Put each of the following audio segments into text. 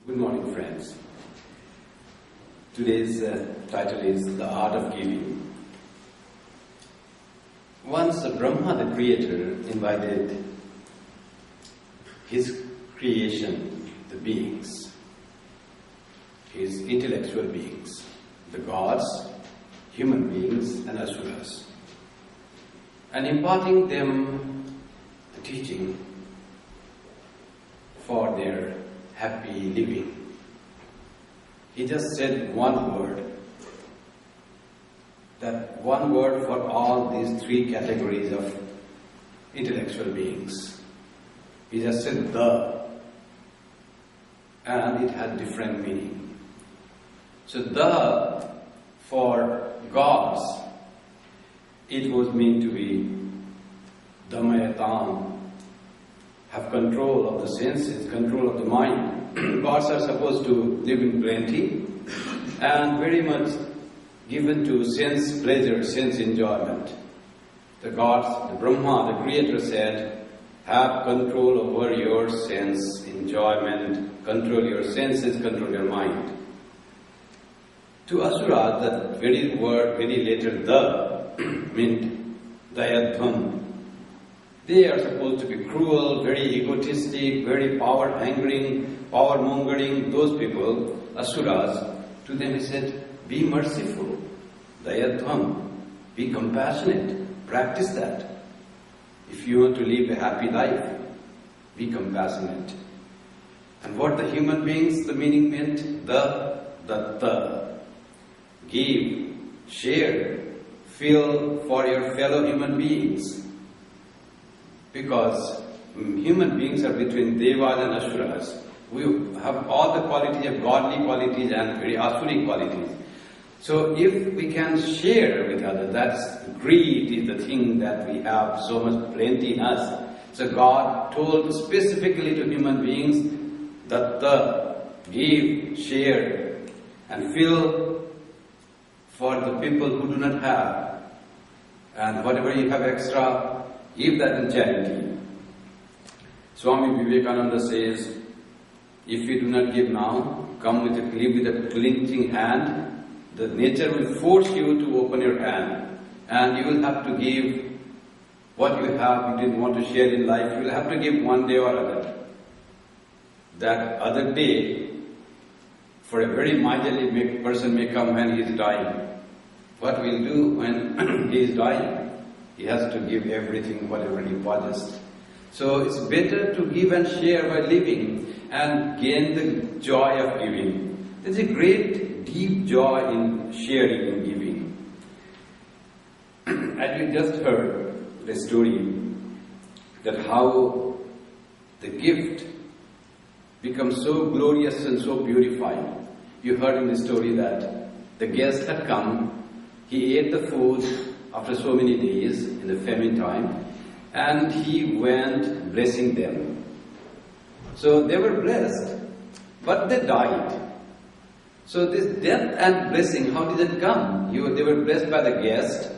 Good morning, friends. Today's title is The Art of Giving. Once Brahma, the creator, invited his creation, the beings, his intellectual beings, the gods, human beings and asuras, and imparting them the teaching for their happy living. He just said one word. That one word for all these three categories of intellectual beings. He just said the, and it had different meaning. So the, for gods, it was meant to be Damayatam, have control of the senses, control of the mind. Gods are supposed to live in plenty and very much given to sense pleasure, sense enjoyment. The gods, the Brahma, the creator said, have control over your sense enjoyment, control your senses, control your mind. To Asura, the very word, very letter the, meant Dayadham. They are supposed to be cruel, very egotistic, very power-hungering, power-mongering, those people, asuras. To them he said, be merciful, dayatvam, be compassionate, practice that. If you want to live a happy life, be compassionate. And what the human beings, the meaning meant, the, give, share, feel for your fellow human beings. Because human beings are between devas and asuras. We have all the qualities of godly qualities and very asuric qualities. So if we can share with others, that's greed is the thing that we have so much plenty in us. So God told specifically to human beings that the give, share and feel for the people who do not have. And whatever you have extra, give that in charity. Swami Vivekananda says, if you do not give now, live with a clenching hand, the nature will force you to open your hand and you will have to give what you have, you didn't want to share in life, you will have to give one day or other. That other day, for a very miserly person may come when he is dying. What will he do when he is dying? He has to give everything, whatever he possesses. So it's better to give and share while living and gain the joy of giving. There's a great, deep joy in sharing and giving. And we just heard the story that how the gift becomes so glorious and so purified. You heard in the story that the guest had come, he ate the food after so many days in the famine time, and he went blessing them. So they were blessed, but they died. So this death and blessing, how did it come? They were blessed by the guest,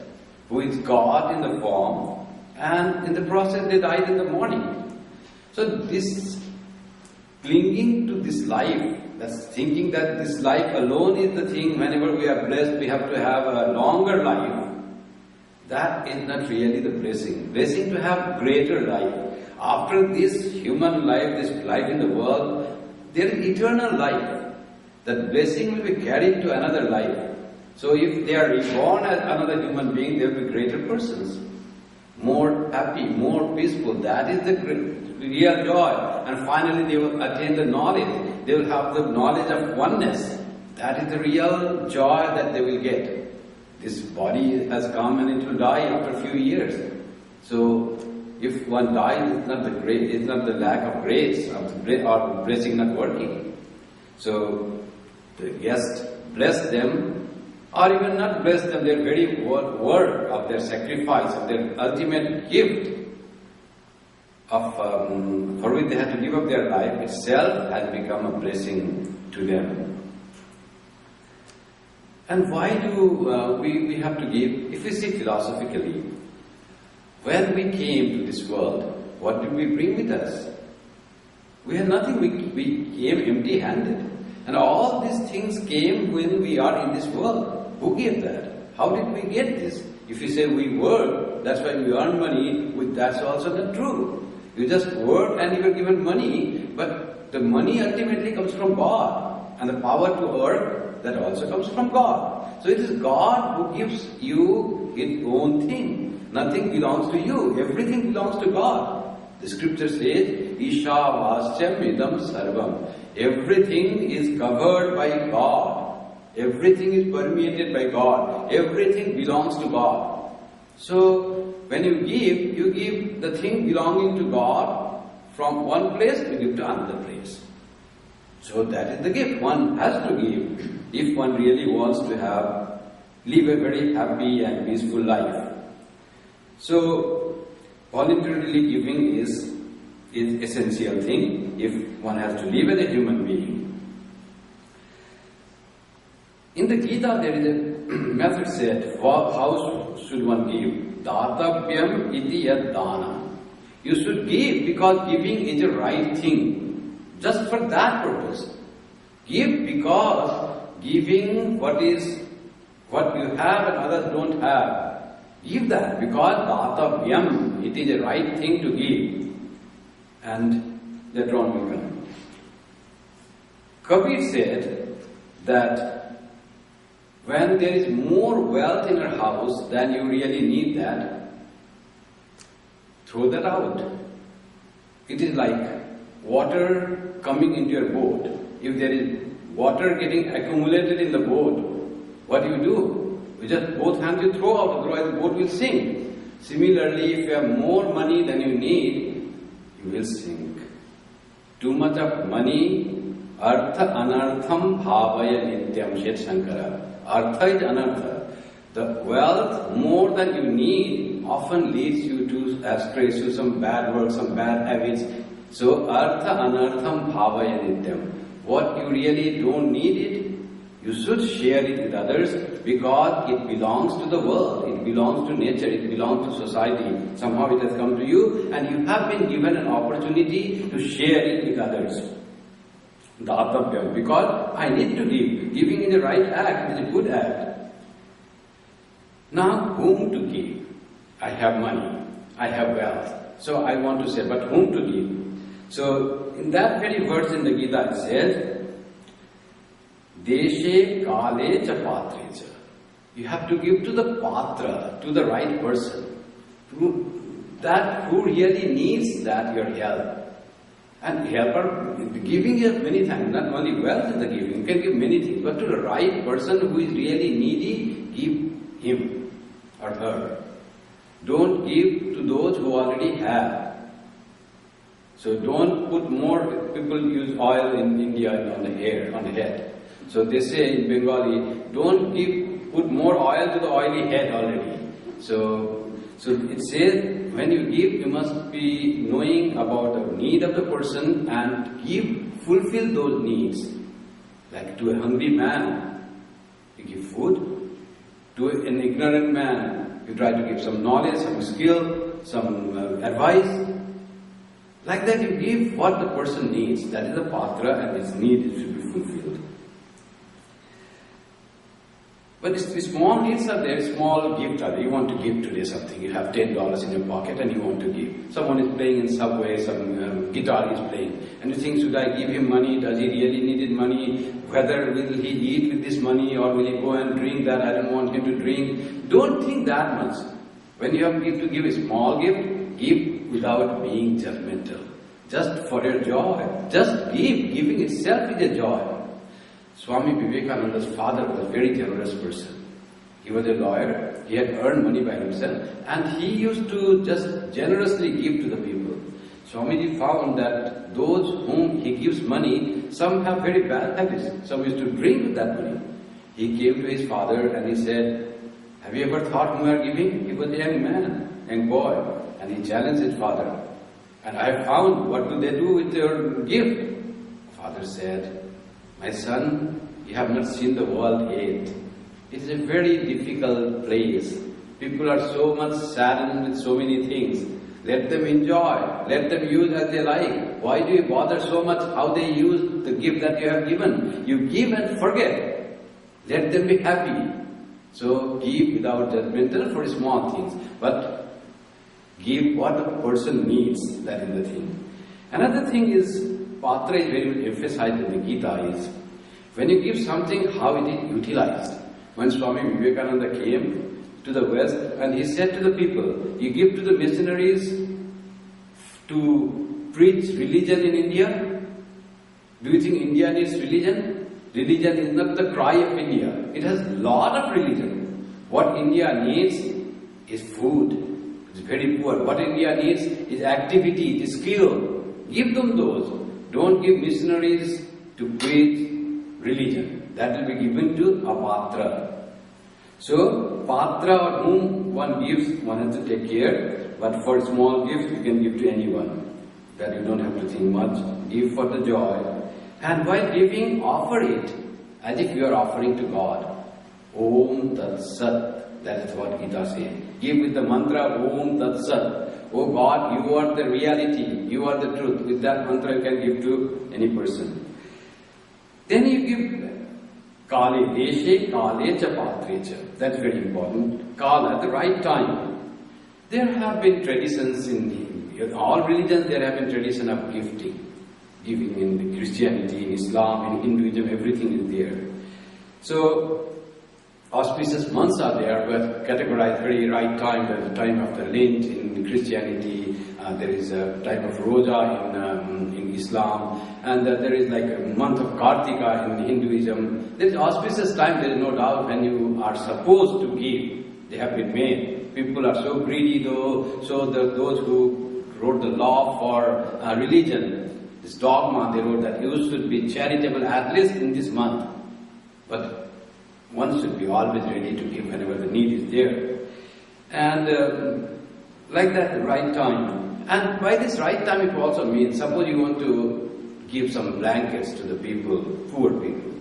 who is God in the form, and in the process they died in the morning. So this clinging to this life, that's thinking that this life alone is the thing, whenever we are blessed we have to have a longer life, that is not really the blessing. Blessing to have greater life. After this human life, this life in the world, there is eternal life. That blessing will be carried to another life. So if they are reborn as another human being, they will be greater persons. More happy, more peaceful. That is the real joy. And finally they will attain the knowledge. They will have the knowledge of oneness. That is the real joy that they will get. This body has come and it will die after a few years. So, if one dies, it's not the lack of grace or the blessing not working. So, the guest bless them, or even not bless them, their very word of their sacrifice, of their ultimate gift, of for which they had to give up their life itself, has become a blessing to them. And why do we have to give? If we see philosophically, when we came to this world, what did we bring with us? We had nothing, we came empty-handed. And all these things came when we are in this world. Who gave that? How did we get this? If you say we work, that's why we earn money, that's also not true. You just work and you are given money, but the money ultimately comes from God. And the power to earn, that also comes from God. So it is God who gives you His own thing. Nothing belongs to you. Everything belongs to God. The scripture says, Isha Vasyam Idam Sarvam. Everything is covered by God. Everything is permeated by God. Everything belongs to God. So, when you give the thing belonging to God from one place, you give to another place. So that is the gift. One has to give if one really wants to live a very happy and peaceful life. So, voluntarily giving is essential thing if one has to live as a human being. In the Gita, there is a method said, how should one give? Datavyam iti yad dana. You should give because giving is a right thing. Just for that purpose. Give because giving what you have and others don't have. Give that because datavyam, it is a right thing to give. And later on will come. Kabir said that when there is more wealth in your house than you really need that, throw that out. It is like water coming into your boat. If there is water getting accumulated in the boat, what do? You just both hands you throw out, otherwise the boat will sink. Similarly, if you have more money than you need, you will sink. Too much of money, artha anartham bhavaya nityam, said Shankara. Artha is anartha. The wealth more than you need often leads you to astray, to some bad work, some bad habits. So artha anartham bhavaya nityam. What you really don't need it, you should share it with others because it belongs to the world, it belongs to nature, it belongs to society. Somehow it has come to you and you have been given an opportunity to share it with others. Datavyam, because I need to give. Giving is a right act, it is a good act. Now, whom to give? I have money, I have wealth. So I want to say, but whom to give? So, in that very verse in the Gita it says, Deshe kale cha patre cha. You have to give to the patra, to the right person, who really needs that your help. And giving is many times, not only wealth is the giving, you can give many things, but to the right person who is really needy, give him or her. Don't give to those who already have. So don't put more, people use oil in India on the hair, on the head. So they say in Bengali, don't put more oil to the oily head already. So it says, when you give, you must be knowing about the need of the person and fulfill those needs. Like to a hungry man, you give food. To an ignorant man, you try to give some knowledge, some skill, some advice. Like that you give what the person needs. That is the patra and his need should be fulfilled. But small needs are there, small gifts are there. You want to give today something, you have $10 in your pocket and you want to give. Someone is playing in subway, some guitar is playing. And you think, should I give him money? Does he really need money? Whether will he eat with this money or will he go and drink that? I don't want him to drink. Don't think that much. When you have to give a small gift, give without being judgmental. Just for your joy. Just give. Giving itself is a joy. Swami Vivekananda's father was a very generous person. He was a lawyer, he had earned money by himself, and he used to just generously give to the people. Swamiji found that those whom he gives money, some have very bad habits. Some used to drink with that money. He came to his father and he said, have you ever thought whom you are giving? He was a young man, young boy, and he challenged his father. And I found, what do they do with your gift? Father said, my son, you have not seen the world yet. It is a very difficult place. People are so much saddened with so many things. Let them enjoy. Let them use as they like. Why do you bother so much how they use the gift that you have given? You give and forget. Let them be happy. So give without judgmental for small things. But give what the person needs. That is the thing. Another thing is, Patra is very much emphasized in the Gita is, when you give something, how it is utilized. When Swami Vivekananda came to the West and he said to the people, you give to the missionaries to preach religion in India? Do you think India needs religion? Religion is not the cry of India. It has a lot of religion. What India needs is food. It's very poor. What India needs is activity, is skill. Give them those. Don't give missionaries to preach religion. That will be given to a patra. So, patra or whom one gives, one has to take care. But for small gifts, you can give to anyone. That you don't have to think much. Give for the joy. And while giving, offer it as if you are offering to God. Om Tat Sat. That is what Gita says. Give with the mantra Om Tat Sat. Oh God, you are the reality. You are the truth. With that mantra you can give to any person. Then you give Kale Deshe, Kale Cha Patre Cha. That's very important. Kala, at the right time. There have been traditions in all religions, there have been tradition of gifting. Giving in Christianity, in Islam, in Hinduism, everything is there. So, auspicious months are there, but categorized very right time. There's the time of the Lent in Christianity, there is a time of Roja in Islam, and there is like a month of Kartika in Hinduism. There is auspicious time, there is no doubt, when you are supposed to give. They have been made. People are so greedy though, so those who wrote the law for religion, this dogma, they wrote that you should be charitable at least in this month. But one should be always ready to give whenever the need is there. And like that, the right time. And by this right time, it also means, suppose you want to give some blankets to the people, poor people.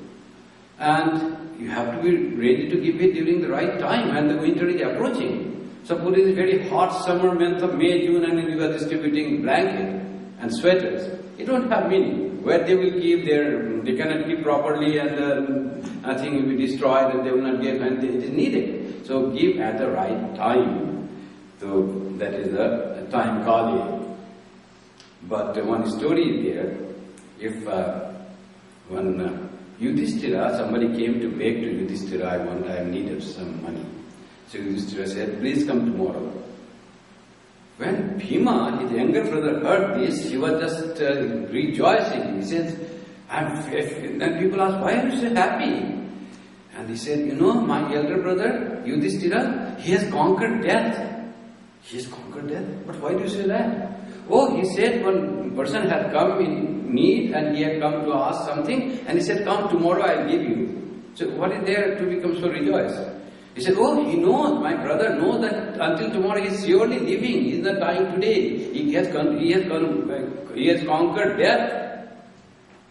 And you have to be ready to give it during the right time, and the winter is approaching. Suppose it is a very hot summer month of May, June, and you are distributing blankets and sweaters. It won't have meaning. Where they will give they cannot keep properly, and I think it will be destroyed, and they will not get, and it is needed. So give at the right time. So that is the time Kali. But one story is there. If one Yudhishthira, somebody came to beg to Yudhishthira, I needed some money. So Yudhishthira said, please come tomorrow. When Bhima, his younger brother, heard this, he was just rejoicing. He says, then people asked, why are you so happy? And he said, my elder brother, Yudhishthira, he has conquered death. He has conquered death? But why do you say that? Oh, he said one person had come in need and he had come to ask something, and he said, come tomorrow, I'll give you. So what is there to become so rejoiced? He said, oh, he knows, my brother knows that until tomorrow he is surely living, he is not dying today. He has conquered death.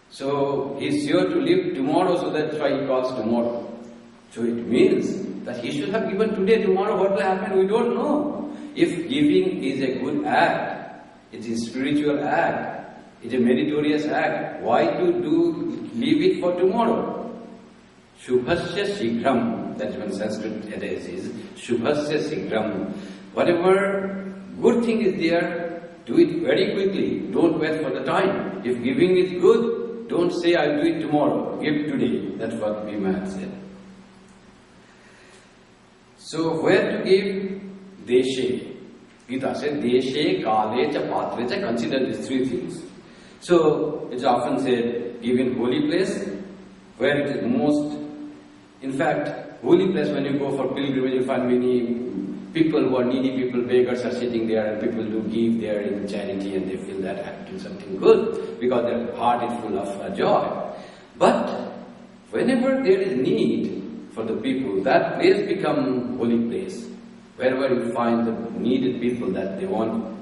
So he is sure to live tomorrow, so that's why he calls tomorrow. So it means that he should have given today, tomorrow what will happen, we don't know. If giving is a good act, it is a spiritual act, it's a meritorious act, why to leave it for tomorrow? Shubhasya Shighram, that's when Sanskrit adage is, Shubhasya Shighram. Whatever good thing is there, do it very quickly, don't wait for the time. If giving is good, don't say I'll do it tomorrow, give today. That's what Bhima had said. So where to give? Deshe. Gita said, Deshe, Kale, Cha, Patre, Cha. Consider these three things. So, it's often said, give in holy place, where it is most. In fact, holy place, when you go for pilgrimage, you find many people who are needy people, beggars are sitting there, and people do give there in charity, and they feel that I'm doing something good, because their heart is full of joy. But, whenever there is need for the people, that place becomes holy place. Wherever you find the needed people that they want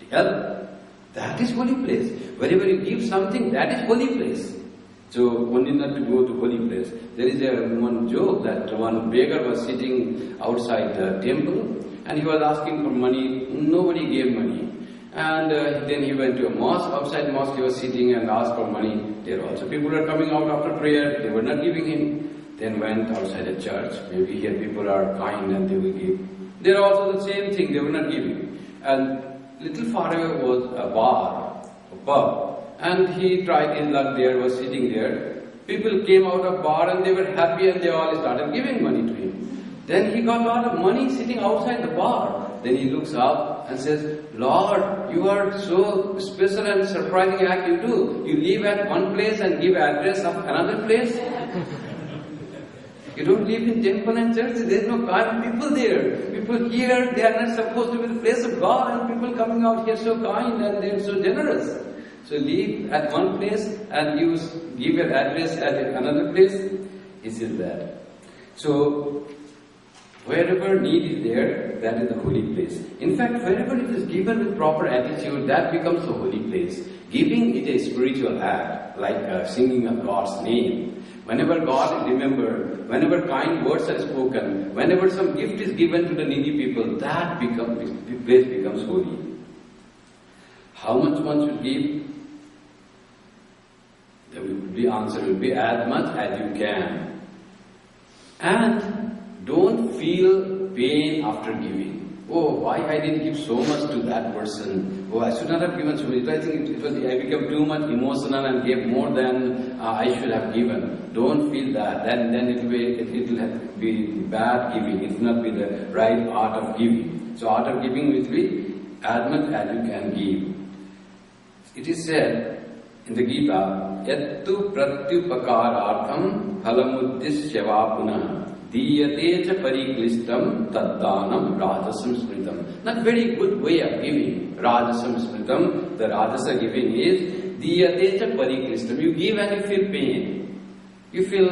help, that is holy place. Wherever you give something, that is holy place. So one need not to go to holy place. There is one joke that one beggar was sitting outside the temple and he was asking for money. Nobody gave money. And then he went to a mosque. Outside the mosque he was sitting and asked for money. There also people were coming out after prayer. They were not giving him. Then went outside a church. Maybe here people are kind and they will give. There also the same thing. They were not giving. And little far away was a bar, a pub. And he tried his luck there, was sitting there. People came out of bar and they were happy and they all started giving money to him. Then he got a lot of money sitting outside the bar. Then he looks up and says, Lord, you are so special and surprising act you do. You live at one place and give address of another place. You don't live in temple and church. There is no kind people there. People here, they are not supposed to be the place of God, and people coming out here so kind and they are so generous. So live at one place and you give your address at another place. He says that. So wherever need is there, that is the holy place. In fact, wherever it is given with proper attitude, that becomes the holy place. Giving is a spiritual act, like singing of God's name. Whenever God is remembered, whenever kind words are spoken, whenever some gift is given to the needy people, that place becomes holy. How much one should give? The answer will be as much as you can. And don't feel pain after giving. Oh, why I didn't give so much to that person? Oh, I should not have given so much. I think I became too much emotional and gave more than I should have given. Don't feel that. Then it will be bad giving. It will not be the right art of giving. So art of giving will be as much as you can give. It is said in the Gita, Yattu pratyupakarartham phalamuddishya va punah. Diyate cha pariklistam taddanam rajasam smritam. Not very good way of giving. Rajasam smritam. The rajasa giving is diyate cha pariklistam. You give and you feel pain. You feel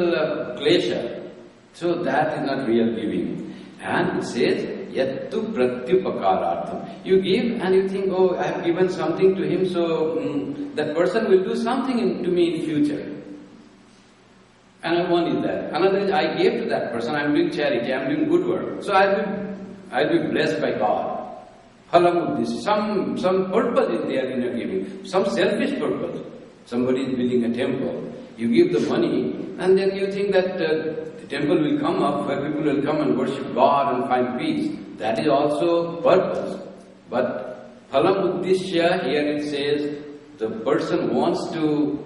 klesha. So that is not real giving. And it says, Yattu pratyupakarartham. You give and you think, oh, I have given something to him, so that person will do something to me in future. And one is that. Another is I gave to that person, I am doing charity, I am doing good work. So I will be blessed by God. Phalamuddis. Some purpose is there in your giving. Some selfish purpose. Somebody is building a temple. You give the money and then you think that the temple will come up where people will come and worship God and find peace. That is also purpose. But phalamuddishya, here it says the person wants to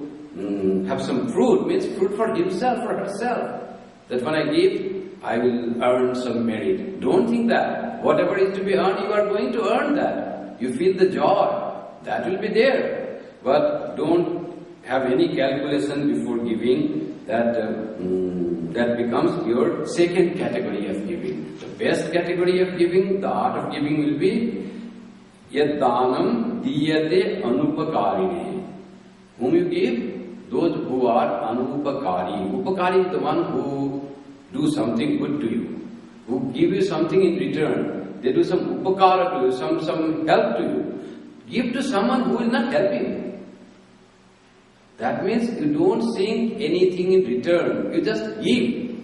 have some fruit, means fruit for himself or herself. That when I give, I will earn some merit. Don't think that. Whatever is to be earned, you are going to earn that. You feel the joy. That will be there. But don't have any calculation before giving. That becomes your second category of giving. The best category of giving, the art of giving will be Yaddanam diyate anupakarine. Whom you give? Those who are anupakari. Upakari is the one who do something good to you, who give you something in return. They do some upakara to you, some help to you. Give to someone who is not helping. That means you don't seek anything in return. You just give.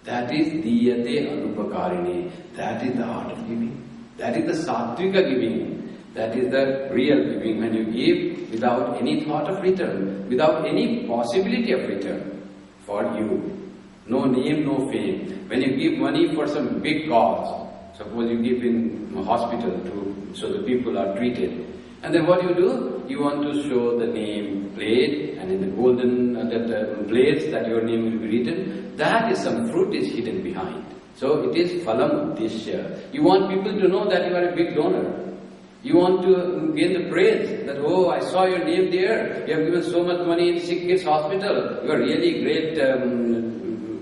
That is diyate anupakarine. That is the art of giving. That is the sattvika giving. That is the real giving, when you give without any thought of return, without any possibility of return for you. No name, no fame. When you give money for some big cause, suppose you give in a hospital so the people are treated, and then what do? You want to show the name plate, and in the golden plates that your name will be written. That is some fruit is hidden behind. So it is phalamuddishya. You want people to know that you are a big donor. You want to gain the praise that, oh, I saw your name there. You have given so much money in sick kids hospital. You are really great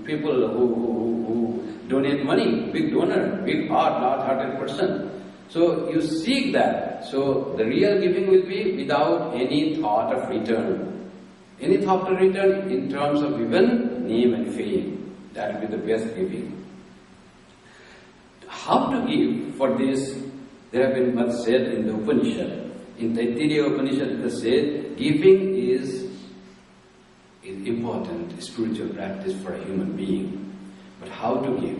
people who donate money. Big donor, big heart, large-hearted person. So you seek that. So the real giving will be without any thought of return. Any thought of return in terms of even name and fame. That will be the best giving. How to give for this? There have been much said in the Upanishad. In Taittiriya Upanishad it is said, giving is important spiritual practice for a human being. But how to give?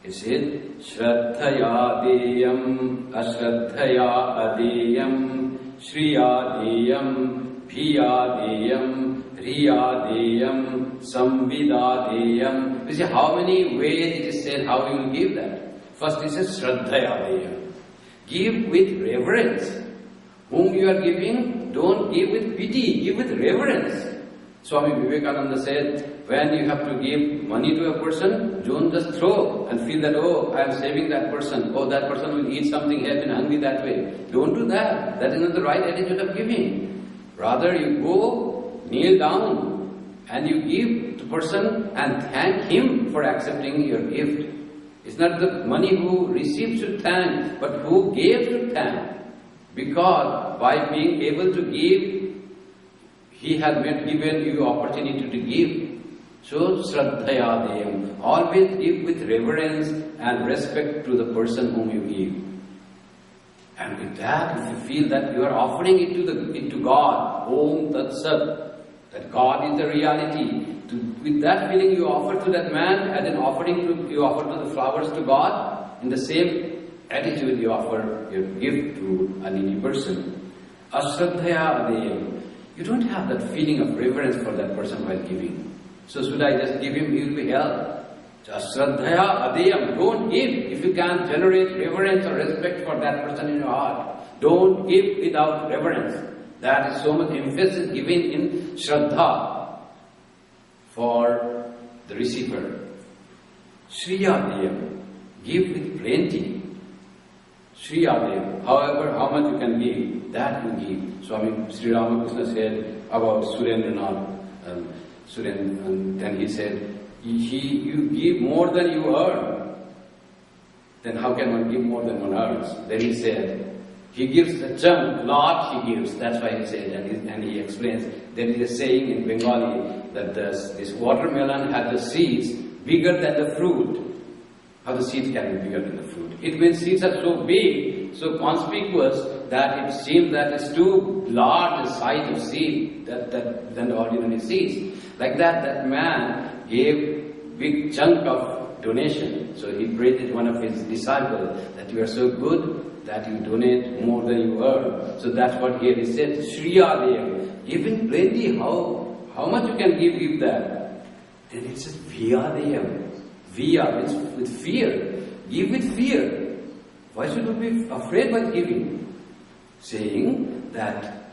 It said, Shraddhaya deyam, ashraddhaya adeyam, shriya deyam, bhiya deyam, riya deyam, samvida deyam. You see how many ways it is said how you will give that. First it says Shraddhaya deyam. Give with reverence. Whom you are giving, don't give with pity, give with reverence. Swami Vivekananda said, when you have to give money to a person, don't just throw and feel that, oh, I am saving that person, oh, that person will eat something, have been hungry that way. Don't do that. That is not the right attitude of giving. Rather, you go, kneel down, and you give the person and thank him for accepting your gift. It's not the money who received should thank, but who gave should thank. Because by being able to give, he has given you opportunity to give. So, Shraddhaya deyam. Always give with reverence and respect to the person whom you give. And with that, if you feel that you are offering it to God, Om Tat Sat, that God is the reality, with that feeling you offer to that man, as an offering you offer to the flowers to God, in the same attitude you offer your gift to a needy person. Ashraddhaya adeyam. You don't have that feeling of reverence for that person while giving. So should I just give him, he will be held. Ashraddhaya adeyam. Don't give if you can't generate reverence or respect for that person in your heart. Don't give without reverence. That is so much emphasis given in Shraddha for the receiver. Shriyadeyam. Give with plenty. Shriyadeyam. However, how much you can give, that you give. Swami Sri Ramakrishna said about Surendranath. And then he said, you give more than you earn. Then how can one give more than one earns? Then he said, he gives a chunk, lot he gives. That's why he said, and he explains. There is a saying in Bengali that this watermelon has the seeds bigger than the fruit. How the seeds can be bigger than the fruit? It means seeds are so big, so conspicuous, that it seems that it's too large a size of seed than the ordinary seeds. Like that man gave big chunk of donation. So he praised one of his disciples that you are so good that you donate more than you earn. So that's what here he said, Shriyadeyam. Give in plenty, how much you can give that. Then it says Viyadeyam. Viya means with fear. Give with fear. Why should we be afraid while giving? Saying that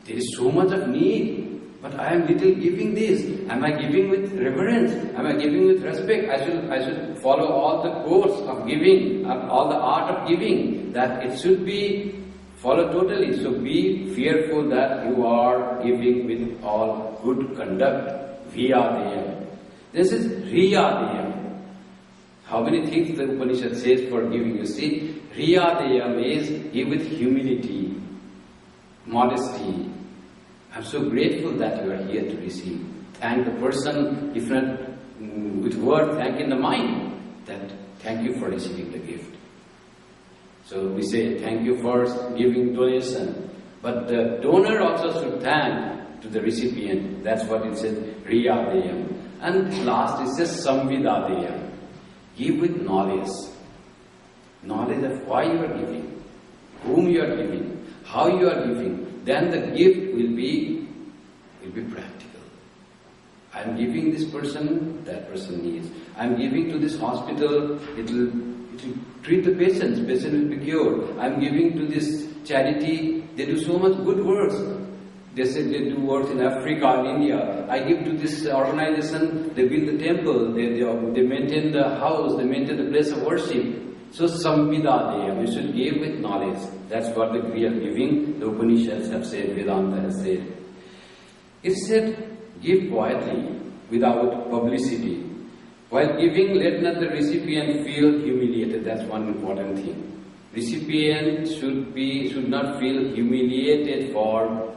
there is so much of need, but I am little giving this. Am I giving with reverence? Am I giving with respect? I should follow all the course of giving, all the art of giving, that it should be followed totally. So be fearful that you are giving with all good conduct. Viyadeyam. This is Riyadeyam. How many things the Upanishad says for giving? You see, Riyadeyam is give with humility, modesty. I'm so grateful that you are here to receive. Thank the person, if not with word, thank in the mind, that thank you for receiving the gift. So we say thank you for giving donation, but the donor also should thank to the recipient. That's what it says, Riyadeyam. And last it says Samvidadeyam. Give with knowledge. Knowledge of why you are giving, whom you are giving, how you are giving. Then the gift will be practical. I am giving this person, that person needs. I am giving to this hospital, it will treat the patients, patient will be cured. I am giving to this charity, they do so much good works. They said they do work in Africa and India. I give to this organization, they build the temple, they maintain the house, they maintain the place of worship. So Samvidadeyam, you should give with knowledge. That's what the real giving, the Upanishads have said, Vedanta has said. It said, give quietly, without publicity. While giving, let not the recipient feel humiliated. That's one important thing. Recipient should not feel humiliated for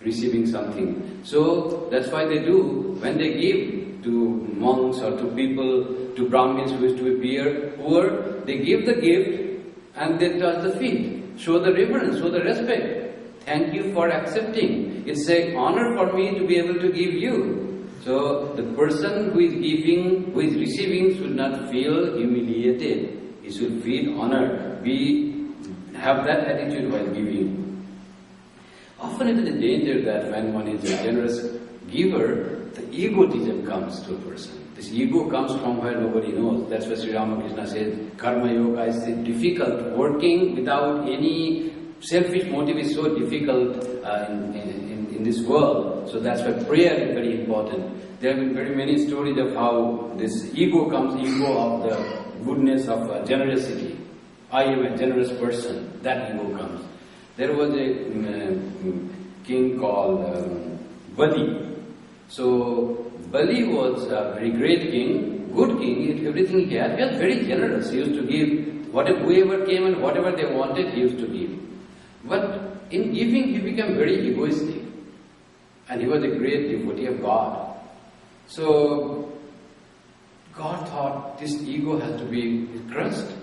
receiving something. So that's why they do, when they give to monks or to people, to Brahmins who wish to be poor, they give the gift and they touch the feet. Show the reverence, show the respect. Thank you for accepting. It's an honor for me to be able to give you. So the person who is giving, who is receiving should not feel humiliated. He should feel honored. We have that attitude while giving. Often it is a danger that when one is a generous giver, the egotism comes to a person. This ego comes from where nobody knows. That's why Sri Ramakrishna says, Karma Yoga is difficult. Working without any selfish motive is so difficult in this world. So that's why prayer is very important. There have been very many stories of how this ego comes, ego of the goodness of generosity. I am a generous person. That ego comes. There was a king called Bali. So Bali was a very great king, good king, everything he had. He was very generous. He used to give whoever came and whatever they wanted, he used to give. But in giving, he became very egoistic. And he was a great devotee of God. So God thought this ego has to be crushed.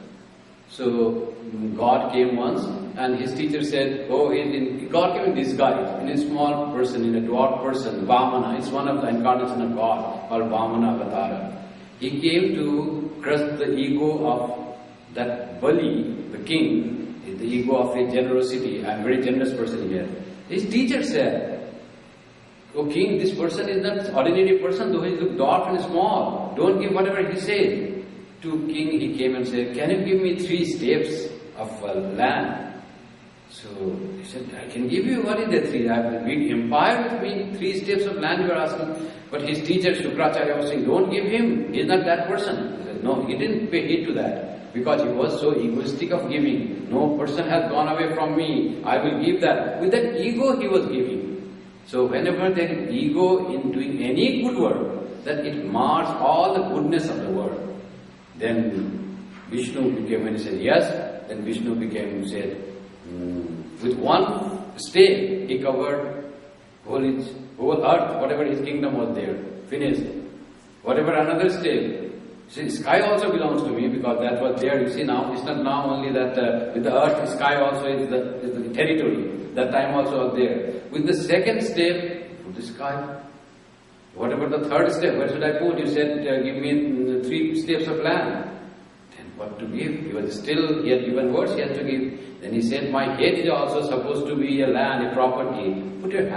So God came once and his teacher said, God came in disguise, in a small person, in a dwarf person, Vamana. It's one of the incarnations of God called Vamana Avatara. He came to crush the ego of that Bali, the king, the ego of his generosity. I'm a very generous person here. His teacher said, "Oh king, this person is not an ordinary person, though he is dwarf and small. Don't give whatever he says." To king he came and said, "Can you give me 3 steps of land?" So he said, "I can give you, what is the 3? I have a big empire with me, 3 steps of land you are asking." But his teacher Shukracharya was saying, "Don't give him, he is not that person." He said, no, he didn't pay heed to that because he was so egoistic of giving. No person has gone away from me, I will give that. With that ego he was giving. So whenever there is ego in doing any good work, that it mars all the goodness of the world. Then Vishnu became, when he said yes, then Vishnu became, said, with one step he covered whole earth, whatever his kingdom was there, finished. Whatever another step, see, sky also belongs to me because that was there. You see now, it's not now only that with the earth, sky also is the territory. That time also was there. With the second step, put the sky. Whatever the third step, where should I put? You said, give me 3 steps of land. Then what to give? He was still, he had given words he had to give. Then he said, my head is also supposed to be a land, a property. Put your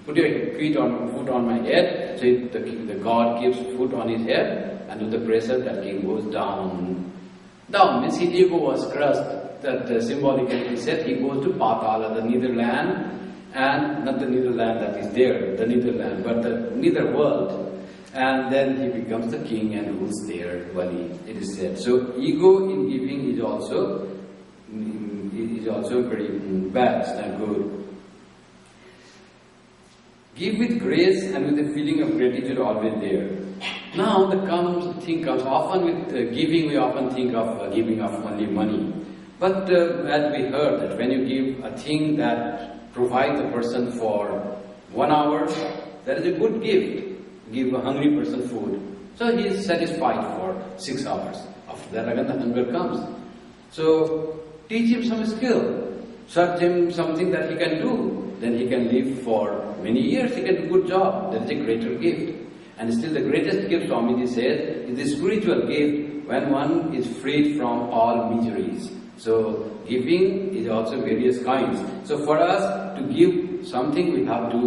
foot on my head. So the God gives foot on his head, and with the pressure that king goes down. Down means his ego was crushed. That symbolically he said he goes to Patala, the nether land. And not the nether land that is there, the nether land, but the nether world. And then he becomes the king and rules there, Bali, it is said. So ego in giving is also very bad, it's not good. Give with grace and with a feeling of gratitude always there. Now the thing comes, often with giving we often think of giving of only money. But as we heard that when you give a thing that provide the person for 1 hour, that is a good gift. Give a hungry person food. So he is satisfied for 6 hours. After that again the hunger comes. So teach him some skill. Search him something that he can do. Then he can live for many years, he can do a good job. That is a greater gift. And still the greatest gift, Swami says, is the spiritual gift when one is freed from all miseries. So giving is also various kinds. So for us to give something, we have to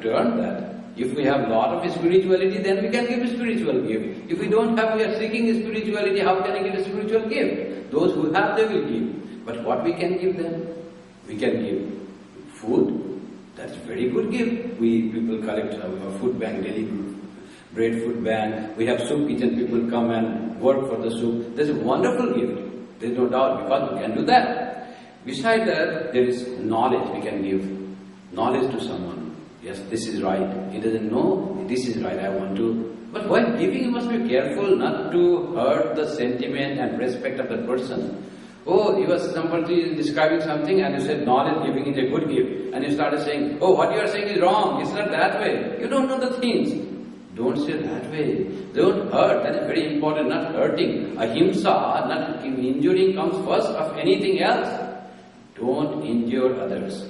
earn that. If we have a lot of spirituality, then we can give a spiritual gift. If we don't have, we are seeking spirituality, how can I give a spiritual gift? Those who have, they will give. But what we can give them? We can give food. That's a very good gift. People collect our food bank, daily bread food bank. We have soup kitchen, people come and work for the soup. That's a wonderful gift. There is no doubt, because we can do that. Besides that, there is knowledge we can give. Knowledge to someone. Yes, this is right. He doesn't know, this is right, I want to. But while giving, you must be careful not to hurt the sentiment and respect of the person. Oh, somebody describing something and you said knowledge giving is a good gift. And you started saying, oh, what you are saying is wrong. It's not that way. You don't know the things. Don't say that way. Don't hurt. That is very important. Not hurting. Ahimsa, not injuring, comes first of anything else. Don't injure others.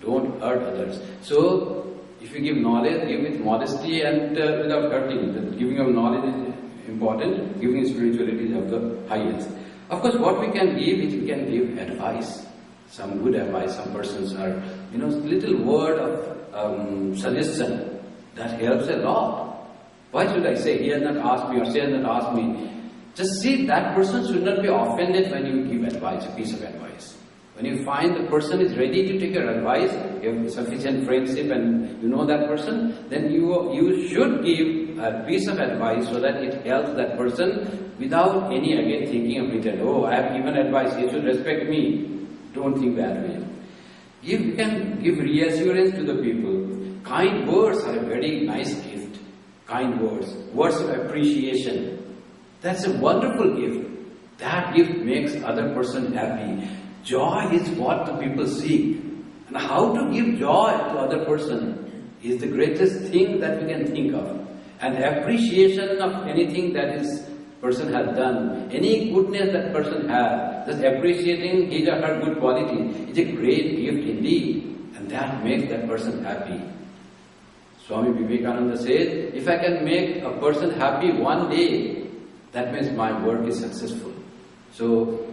Don't hurt others. So, If you give knowledge, give with modesty and without hurting. The giving of knowledge is important, giving spirituality is of the highest. Of course, what we can give is we can give advice. Some good advice, some persons are, little word of suggestion that helps a lot. Why should I say, he has not asked me or she has not asked me? Just see, that person should not be offended when you give advice, a piece of advice. When you find the person is ready to take your advice, you have sufficient friendship and you know that person, then you should give a piece of advice so that it helps that person without any, again, thinking of pretend, oh, I have given advice, he should respect me. Don't think that way. You can give reassurance to the people. Kind words are a very nice gift. Kind words. Words of appreciation. That's a wonderful gift. That gift makes other person happy. Joy is what the people seek. And how to give joy to other person is the greatest thing that we can think of. And appreciation of anything that is person has done, any goodness that person has, just appreciating his or her good quality is a great gift indeed. And that makes that person happy. Swami Vivekananda says, if I can make a person happy one day, that means my work is successful. So,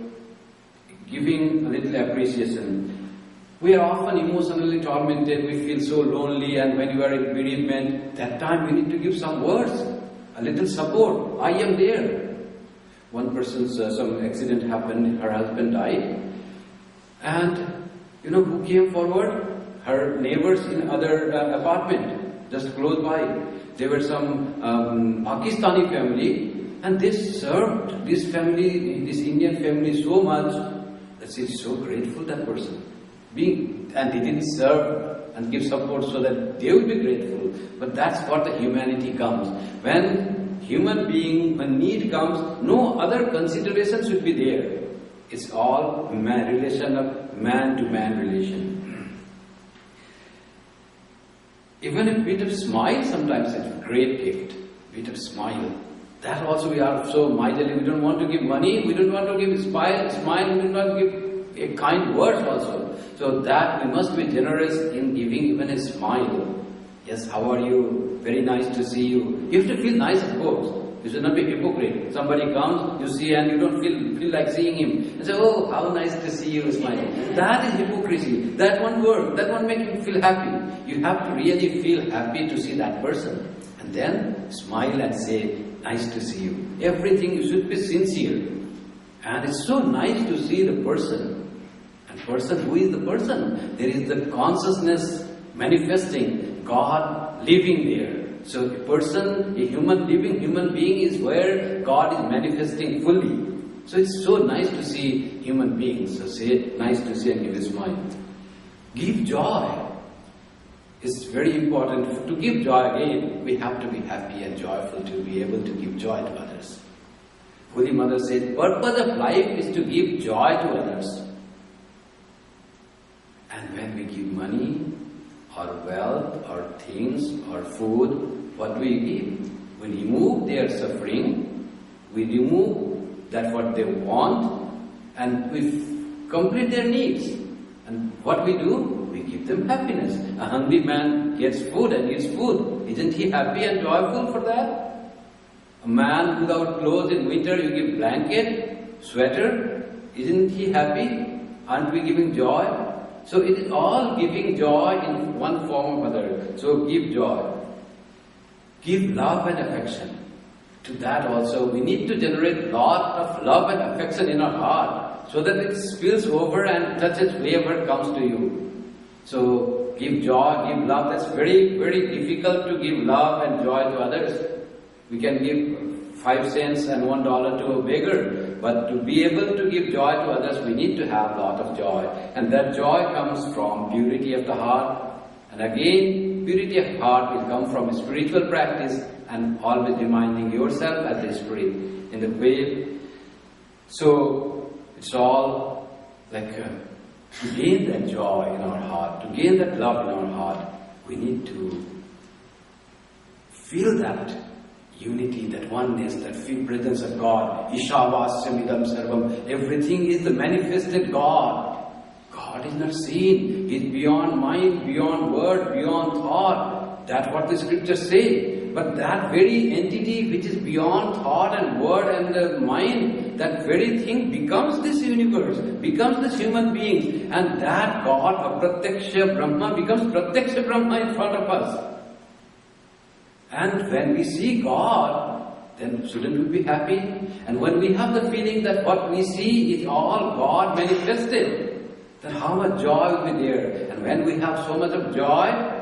giving a little appreciation. We are often emotionally tormented, we feel so lonely, and when you are in bereavement, that time we need to give some words, a little support. I am there. One person's, some accident happened, her husband died, and who came forward? Her neighbors in other apartment, just close by. They were some Pakistani family, and they served this family, this Indian family so much that she's so grateful, that person. And they didn't serve and give support so that they would be grateful. But that's what the humanity comes. When need comes, no other consideration should be there. It's all relation of man-to-man relation. Even a bit of smile sometimes is a great gift. A bit of smile. That also we are so miserly. We don't want to give money, we don't want to give smile, we do not give a kind words also. So that we must be generous in giving even a smile. Yes, how are you? Very nice to see you. You have to feel nice, of course. You should not be hypocrite. Somebody comes, you see, and you don't feel like seeing him. And say, oh, how nice to see you, smile. That is hypocrisy. That won't work. That won't make you feel happy. You have to really feel happy to see that person. And then smile and say, nice to see you. Everything you should be sincere. And it's so nice to see the person. And person, who is the person? There is the consciousness manifesting, God living there. So a person, a living human being is where God is manifesting fully. So it's so nice to see human beings. So say, nice to see and give a smile. Give joy. It's very important. To give joy again, we have to be happy and joyful to be able to give joy to others. Holy Mother said, purpose of life is to give joy to others. And when we give money, or wealth, or things, or food, what do we give? We remove their suffering, we remove that what they want, and we complete their needs. And what we do? We give them happiness. A hungry man gets food and eats food. Isn't he happy and joyful for that? A man without clothes in winter, you give blanket, sweater. Isn't he happy? Aren't we giving joy? So it is all giving joy in one form or other. So give joy. Give love and affection. To that also, we need to generate lot of love and affection in our heart, so that it spills over and touches wherever comes to you. So give joy, give love. That's very, very difficult to give love and joy to others. We can give 5 cents and $1 to a beggar. But to be able to give joy to others, we need to have a lot of joy. And that joy comes from purity of the heart. And again, purity of heart will come from spiritual practice and always reminding yourself as a spirit in the way. So, it's all like to gain that joy in our heart, to gain that love in our heart, we need to feel that unity, that oneness, that presence of God. Ishavasya sarvam. Everything is the manifested God. God is not seen. He is beyond mind, beyond word, beyond thought. That's what the scriptures say. But that very entity which is beyond thought and word and the mind, that very thing becomes this universe, becomes this human being. And that God, Apratyakshya Brahma, becomes Pratyaksha Brahma in front of us. And when we see God, then shouldn't we be happy? And when we have the feeling that what we see is all God manifested, then how much joy will be there? And when we have so much of joy,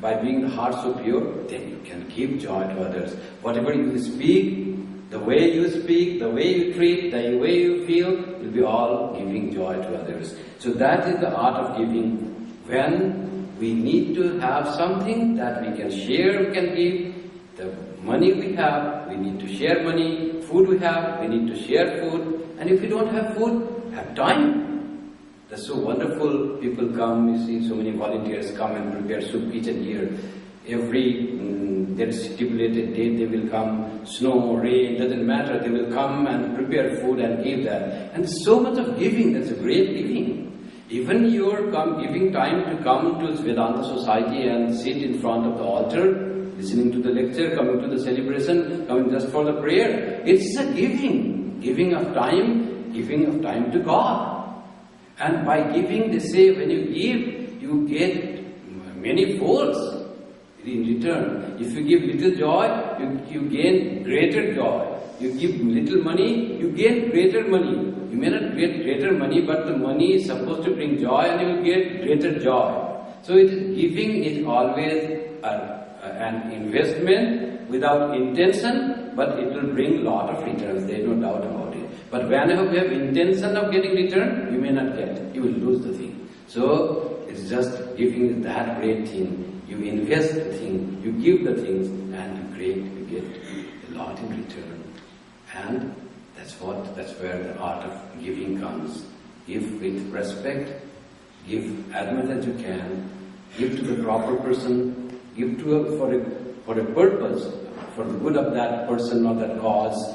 by being the heart so pure, then you can give joy to others. Whatever you speak, the way you speak, the way you treat, the way you feel, will be all giving joy to others. So that is the art of giving. When we need to have something that we can share, we can give. The money we have, we need to share money. Food we have, we need to share food. And if we don't have food, have time. That's so wonderful. People come, you see so many volunteers come and prepare soup each and year. There is stipulated date they will come, snow, rain, doesn't matter. They will come and prepare food and give that. And so much of giving, that's a great giving. Even you're giving time to come to Vedanta Society and sit in front of the altar, listening to the lecture, coming to the celebration, coming just for the prayer. It's a giving of time to God. And by giving, they say, when you give, you get many folds in return. If you give little joy, you gain greater joy. You give little money, you gain greater money. You may not get greater money, but the money is supposed to bring joy and you will get greater joy. So giving is always an investment without intention, but it will bring a lot of returns. There is no doubt about it. But whenever we have intention of getting return, you may not get. You will lose the thing. So it's just giving is that great thing. You invest the thing, you give the things, and you get a lot in return. And that's where the art of giving comes. Give with respect, give as much as you can, give to the proper person, give for a purpose, for the good of that person or that cause.